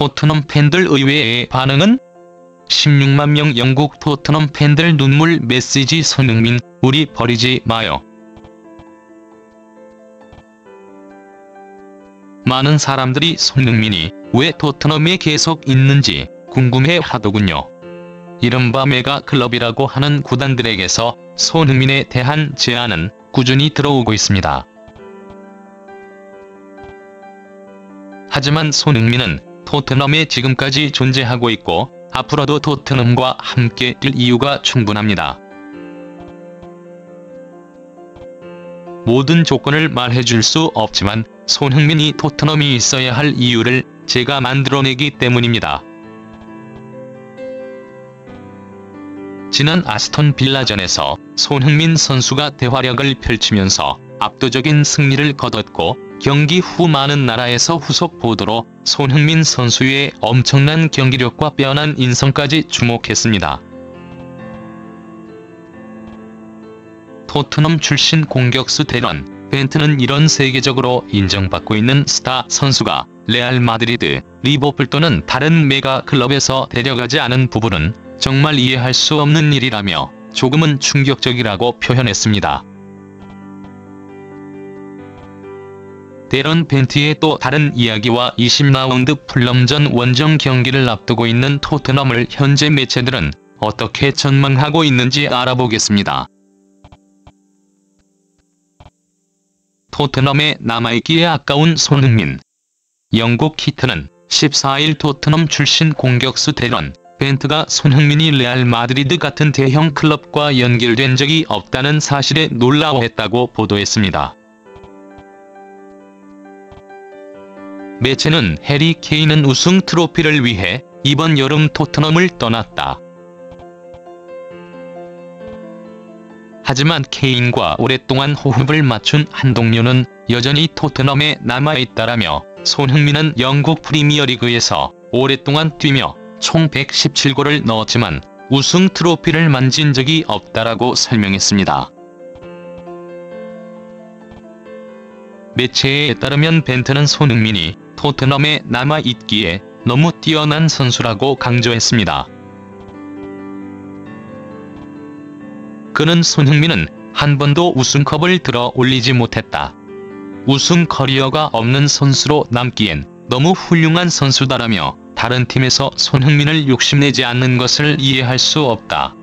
토트넘 팬들 의외의 반응은? 16만 명 영국 토트넘 팬들 눈물 메시지. 손흥민, 우리 버리지 마요. 많은 사람들이 손흥민이 왜 토트넘에 계속 있는지 궁금해 하더군요. 이른바 메가클럽이라고 하는 구단들에게서 손흥민에 대한 제안은 꾸준히 들어오고 있습니다. 하지만 손흥민은 토트넘에 지금까지 존재하고 있고 앞으로도 토트넘과 함께 뛸 이유가 충분합니다. 모든 조건을 말해줄 수 없지만 손흥민이 토트넘이 있어야 할 이유를 제가 만들어내기 때문입니다. 지난 아스톤 빌라전에서 손흥민 선수가 대활약을 펼치면서 압도적인 승리를 거뒀고 경기 후 많은 나라에서 후속 보도로 손흥민 선수의 엄청난 경기력과 빼어난 인성까지 주목했습니다. 토트넘 출신 공격수 데런 벤트는 이런 세계적으로 인정받고 있는 스타 선수가 레알 마드리드, 리버풀 또는 다른 메가 클럽에서 데려가지 않은 부분은 정말 이해할 수 없는 일이라며 조금은 충격적이라고 표현했습니다. 데런 벤트의 또 다른 이야기와 20라운드 풀럼전 원정 경기를 앞두고 있는 토트넘을 현재 매체들은 어떻게 전망하고 있는지 알아보겠습니다. 토트넘에 남아있기에 아까운 손흥민. 영국 히트는 14일 토트넘 출신 공격수 데런 벤트가 손흥민이 레알 마드리드 같은 대형 클럽과 연결된 적이 없다는 사실에 놀라워했다고 보도했습니다. 매체는 해리 케인은 우승 트로피를 위해 이번 여름 토트넘을 떠났다. 하지만 케인과 오랫동안 호흡을 맞춘 한 동료는 여전히 토트넘에 남아있다라며 손흥민은 영국 프리미어리그에서 오랫동안 뛰며 총 117골을 넣었지만 우승 트로피를 만진 적이 없다라고 설명했습니다. 매체에 따르면 벤트는 손흥민이 토트넘에 남아있기에 너무 뛰어난 선수라고 강조했습니다. 그는 손흥민은 한 번도 우승컵을 들어 올리지 못했다. 우승 커리어가 없는 선수로 남기엔 너무 훌륭한 선수다라며 다른 팀에서 손흥민을 욕심내지 않는 것을 이해할 수 없다.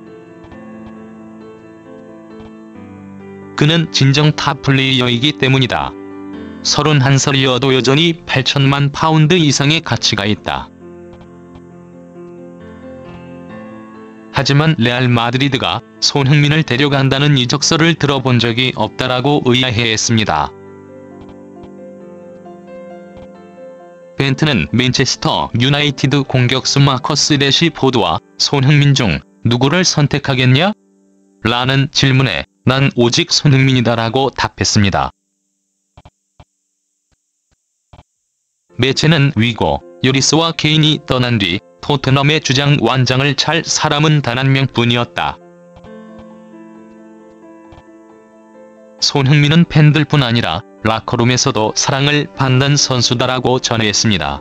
그는 진정 탑 플레이어이기 때문이다. 31살이어도 여전히 8천만 파운드 이상의 가치가 있다. 하지만 레알 마드리드가 손흥민을 데려간다는 이적설을 들어본 적이 없다라고 의아해했습니다. 벤트는 맨체스터 유나이티드 공격수 마커스 래시포드와 손흥민 중 누구를 선택하겠냐? 라는 질문에 난 오직 손흥민이다라고 답했습니다. 매체는 위고, 요리스와 케인이 떠난 뒤 토트넘의 주장 완장을 찰 사람은 단 한 명뿐이었다. 손흥민은 팬들뿐 아니라 라커룸에서도 사랑을 받는 선수다라고 전했습니다.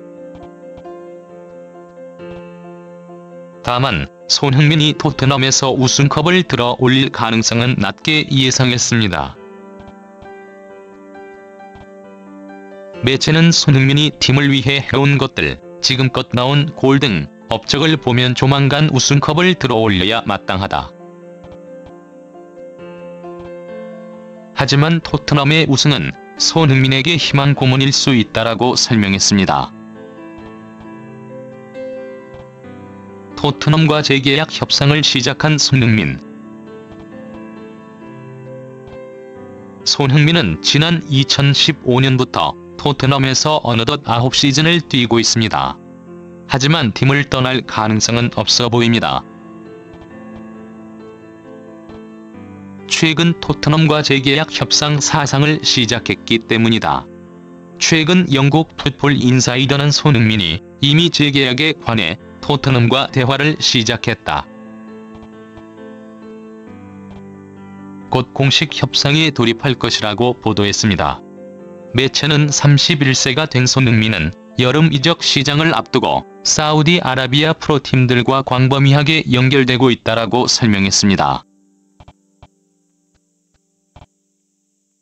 다만 손흥민이 토트넘에서 우승컵을 들어 올릴 가능성은 낮게 예상했습니다. 매체는 손흥민이 팀을 위해 해온 것들, 지금껏 나온 골 등 업적을 보면 조만간 우승컵을 들어올려야 마땅하다. 하지만 토트넘의 우승은 손흥민에게 희망 고문일 수 있다라고 설명했습니다. 토트넘과 재계약 협상을 시작한 손흥민. 손흥민은 지난 2015년부터 토트넘에서 어느덧 9시즌을 뛰고 있습니다. 하지만 팀을 떠날 가능성은 없어 보입니다. 최근 토트넘과 재계약 협상 사상을 시작했기 때문이다. 최근 영국 풋볼 인사이더는 손흥민이 이미 재계약에 관해 토트넘과 대화를 시작했다. 곧 공식 협상에 돌입할 것이라고 보도했습니다. 매체는 31세가 된 손흥민은 여름 이적 시장을 앞두고 사우디아라비아 프로팀들과 광범위하게 연결되고 있다라고 설명했습니다.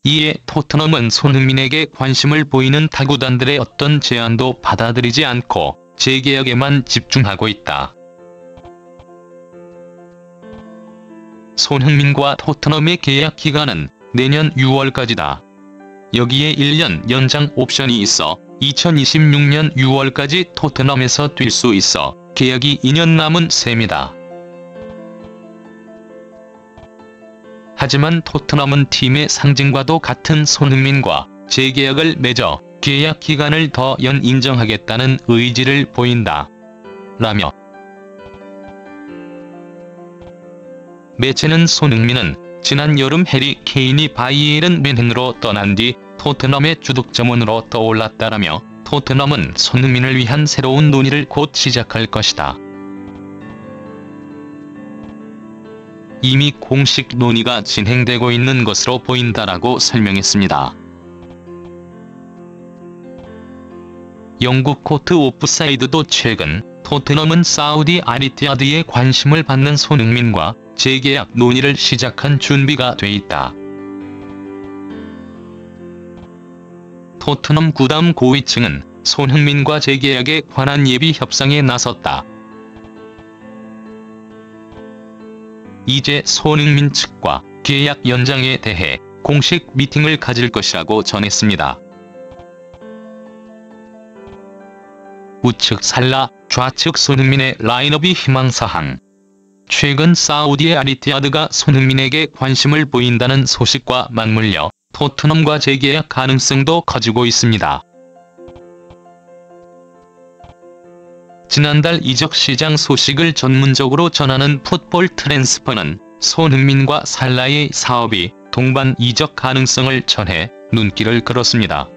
이에 토트넘은 손흥민에게 관심을 보이는 타구단들의 어떤 제안도 받아들이지 않고 재계약에만 집중하고 있다. 손흥민과 토트넘의 계약 기간은 내년 6월까지다. 여기에 1년 연장 옵션이 있어 2026년 6월까지 토트넘에서 뛸 수 있어 계약이 2년 남은 셈이다. 하지만 토트넘은 팀의 상징과도 같은 손흥민과 재계약을 맺어 계약 기간을 더 인정하겠다는 의지를 보인다. 라며 매체는 손흥민은 지난 여름 해리 케인이 바이에른 뮌헨으로 떠난 뒤 토트넘의 주득점원으로 떠올랐다라며 토트넘은 손흥민을 위한 새로운 논의를 곧 시작할 것이다. 이미 공식 논의가 진행되고 있는 것으로 보인다라고 설명했습니다. 영국 코트 오프사이드도 최근 토트넘은 사우디 알리티아드에 관심을 받는 손흥민과 재계약 논의를 시작한 준비가 돼 있다. 토트넘 구단 고위층은 손흥민과 재계약에 관한 예비 협상에 나섰다. 이제 손흥민 측과 계약 연장에 대해 공식 미팅을 가질 것이라고 전했습니다. 우측 살라, 좌측 손흥민의 라인업이 희망사항. 최근 사우디 알리티아드가 손흥민에게 관심을 보인다는 소식과 맞물려 토트넘과 재계약 가능성도 커지고 있습니다. 지난달 이적 시장 소식을 전문적으로 전하는 풋볼 트랜스퍼는 손흥민과 살라의 사업이 동반 이적 가능성을 전해 눈길을 끌었습니다.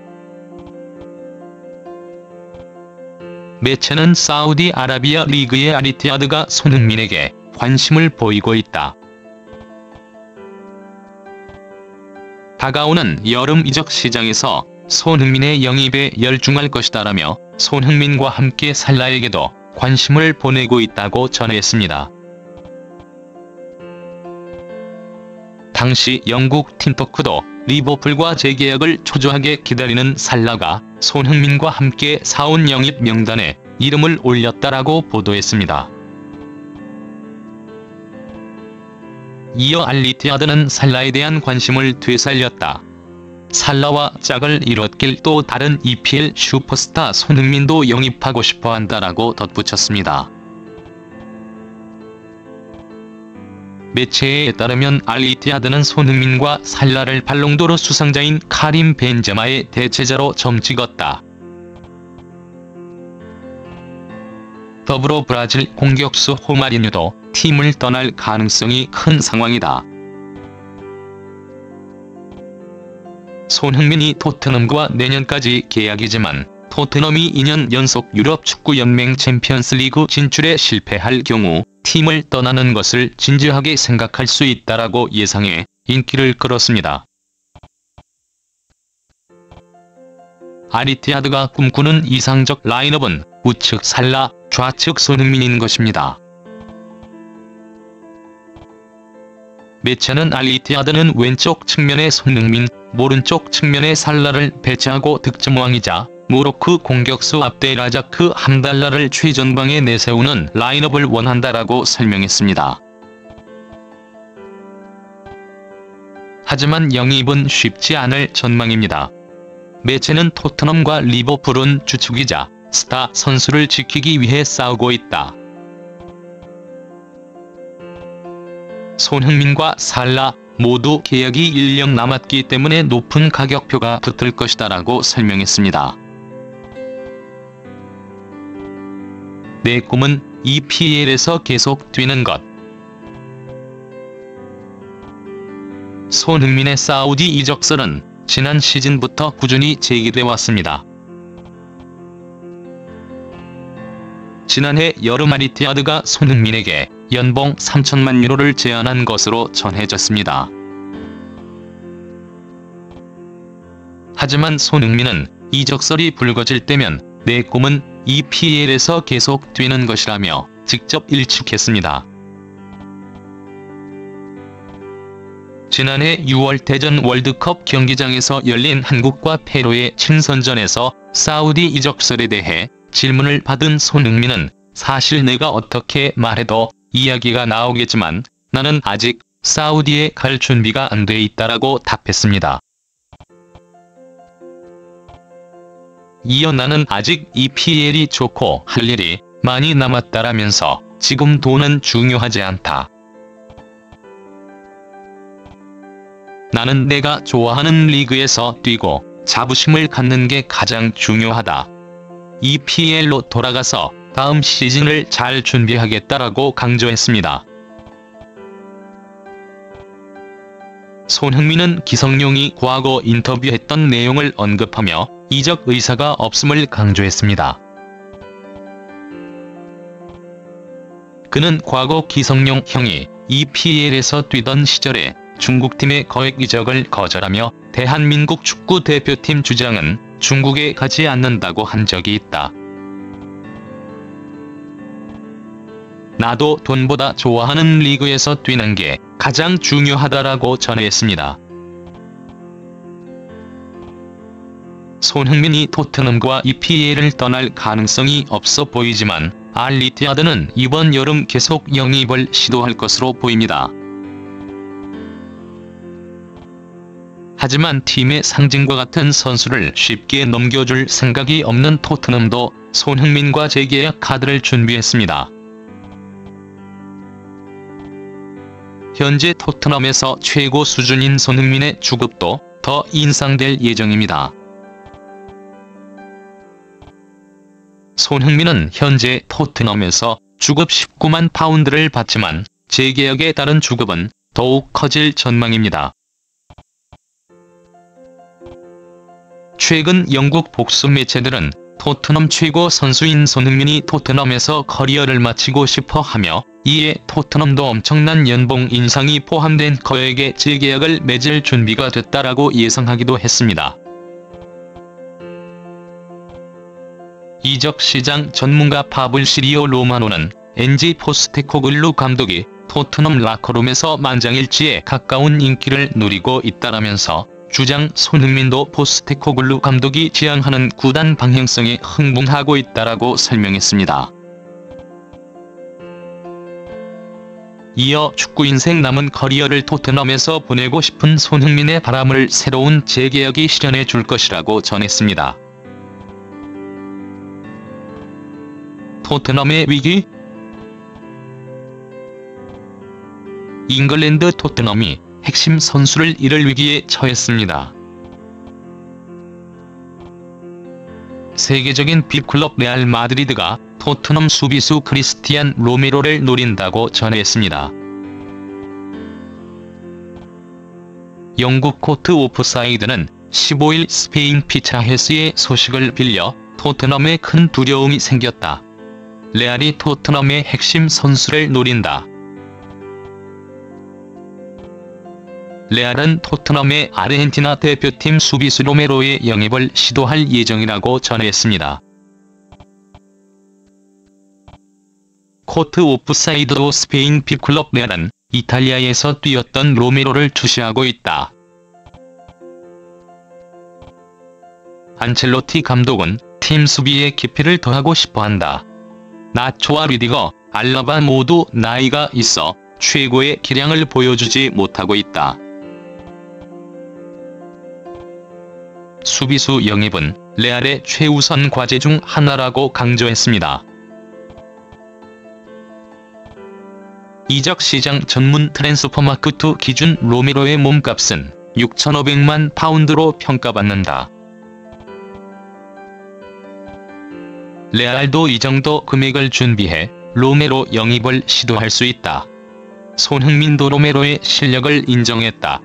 매체는 사우디아라비아 리그의 알리티아드가 손흥민에게 관심을 보이고 있다. 다가오는 여름 이적 시장에서 손흥민의 영입에 열중할 것이다라며 손흥민과 함께 살라에게도 관심을 보내고 있다고 전했습니다. 당시 영국 팀토크도 리버풀과 재계약을 초조하게 기다리는 살라가 손흥민과 함께 사온 영입 명단에 이름을 올렸다라고 보도했습니다. 이어 알리티아드는 살라에 대한 관심을 되살렸다. 살라와 짝을 이뤘길 또 다른 EPL 슈퍼스타 손흥민도 영입하고 싶어 한다라고 덧붙였습니다. 매체에 따르면 알리티아드는 손흥민과 살라를 발롱도르 수상자인 카림 벤제마의 대체자로 점찍었다. 더불어 브라질 공격수 호마리뉴도 팀을 떠날 가능성이 큰 상황이다. 손흥민이 토트넘과 내년까지 계약이지만 토트넘이 2년 연속 유럽 축구 연맹 챔피언스 리그 진출에 실패할 경우 팀을 떠나는 것을 진지하게 생각할 수 있다라고 예상해 인기를 끌었습니다. 알리티아드가 꿈꾸는 이상적 라인업은 우측 살라, 좌측 손흥민인 것입니다. 매체는 알리티아드는 왼쪽 측면에 손흥민, 오른쪽 측면에 살라를 배치하고 득점왕이자 모로코 공격수 압델라자크 함달라를 최전방에 내세우는 라인업을 원한다라고 설명했습니다. 하지만 영입은 쉽지 않을 전망입니다. 매체는 토트넘과 리버풀은 주축이자 스타 선수를 지키기 위해 싸우고 있다. 손흥민과 살라 모두 계약이 1년 남았기 때문에 높은 가격표가 붙을 것이다라고 설명했습니다. 내 꿈은 EPL에서 계속 뛰는 것. 손흥민의 사우디 이적설은 지난 시즌부터 꾸준히 제기돼 왔습니다. 지난해 여름 알리티아드가 손흥민에게 연봉 3천만 유로를 제안한 것으로 전해졌습니다. 하지만 손흥민은 이적설이 불거질 때면 내 꿈은 EPL에서 계속 뛰는 것이라며 직접 일축했습니다. 지난해 6월 대전 월드컵 경기장에서 열린 한국과 페루의 친선전에서 사우디 이적설에 대해 질문을 받은 손흥민은 사실 내가 어떻게 말해도 이야기가 나오겠지만 나는 아직 사우디에 갈 준비가 안 돼 있다라고 답했습니다. 이어 나는 아직 EPL이 좋고 할 일이 많이 남았다라면서 지금 돈은 중요하지 않다. 나는 내가 좋아하는 리그에서 뛰고 자부심을 갖는 게 가장 중요하다. EPL로 돌아가서 다음 시즌을 잘 준비하겠다라고 강조했습니다. 손흥민은 기성용이 과거 인터뷰했던 내용을 언급하며 이적 의사가 없음을 강조했습니다. 그는 과거 기성용 형이 EPL에서 뛰던 시절에 중국팀의 거액 이적을 거절하며 대한민국 축구 대표팀 주장은 중국에 가지 않는다고 한 적이 있다. 나도 돈보다 좋아하는 리그에서 뛰는 게 가장 중요하다라고 전했습니다. 손흥민이 토트넘과 EPL을 떠날 가능성이 없어 보이지만 알리티아드는 이번 여름 계속 영입을 시도할 것으로 보입니다. 하지만 팀의 상징과 같은 선수를 쉽게 넘겨줄 생각이 없는 토트넘도 손흥민과 재계약 카드를 준비했습니다. 현재 토트넘에서 최고 수준인 손흥민의 주급도 더 인상될 예정입니다. 손흥민은 현재 토트넘에서 주급 19만 파운드를 받지만 재계약에 따른 주급은 더욱 커질 전망입니다. 최근 영국 복수 매체들은 토트넘 최고 선수인 손흥민이 토트넘에서 커리어를 마치고 싶어 하며 이에 토트넘도 엄청난 연봉 인상이 포함된 거액의 재계약을 맺을 준비가 됐다라고 예상하기도 했습니다. 이적 시장 전문가 파블시리오 로마노는 엔지 포스테코글루 감독이 토트넘 라커룸에서 만장일치에 가까운 인기를 누리고 있다라면서 주장 손흥민도 포스테코글루 감독이 지향하는 구단 방향성에 흥분하고 있다라고 설명했습니다. 이어 축구 인생 남은 커리어를 토트넘에서 보내고 싶은 손흥민의 바람을 새로운 재계약이 실현해 줄 것이라고 전했습니다. 토트넘의 위기? 잉글랜드 토트넘이 핵심 선수를 잃을 위기에 처했습니다. 세계적인 빅클럽 레알 마드리드가 토트넘 수비수 크리스티안 로메로를 노린다고 전했습니다. 영국 코트 오프사이드는 15일 스페인 피차헤스의 소식을 빌려 토트넘에 큰 두려움이 생겼다. 레알이 토트넘의 핵심 선수를 노린다. 레알은 토트넘의 아르헨티나 대표팀 수비수 로메로의 영입을 시도할 예정이라고 전했습니다. 코트 오프사이드도 스페인 빅클럽 레알은 이탈리아에서 뛰었던 로메로를 주시하고 있다. 안첼로티 감독은 팀 수비에 깊이를 더하고 싶어한다. 나초와 리디거, 알라바 모두 나이가 있어 최고의 기량을 보여주지 못하고 있다. 수비수 영입은 레알의 최우선 과제 중 하나라고 강조했습니다. 이적 시장 전문 트랜스퍼마크트 기준 로메로의 몸값은 6,500만 파운드로 평가받는다. 레알도 이 정도 금액을 준비해 로메로 영입을 시도할 수 있다. 손흥민도 로메로의 실력을 인정했다.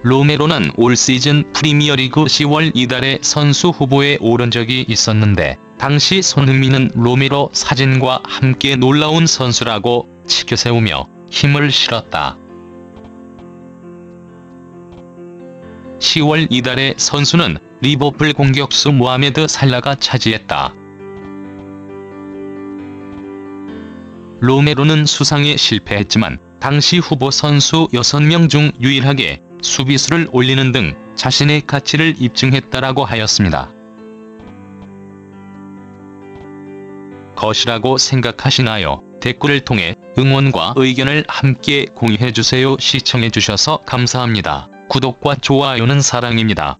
로메로는 올 시즌 프리미어리그 10월 이달에 선수 후보에 오른 적이 있었는데 당시 손흥민은 로메로 사진과 함께 놀라운 선수라고 치켜세우며 힘을 실었다. 10월 이달에 선수는 리버풀 공격수 모하메드 살라가 차지했다. 로메로는 수상에 실패했지만 당시 후보 선수 6명 중 유일하게 수비수를 올리는 등 자신의 가치를 입증했다라고 하였습니다. 것이라고 생각하시나요? 댓글을 통해 응원과 의견을 함께 공유해주세요. 시청해주셔서 감사합니다. 구독과 좋아요는 사랑입니다.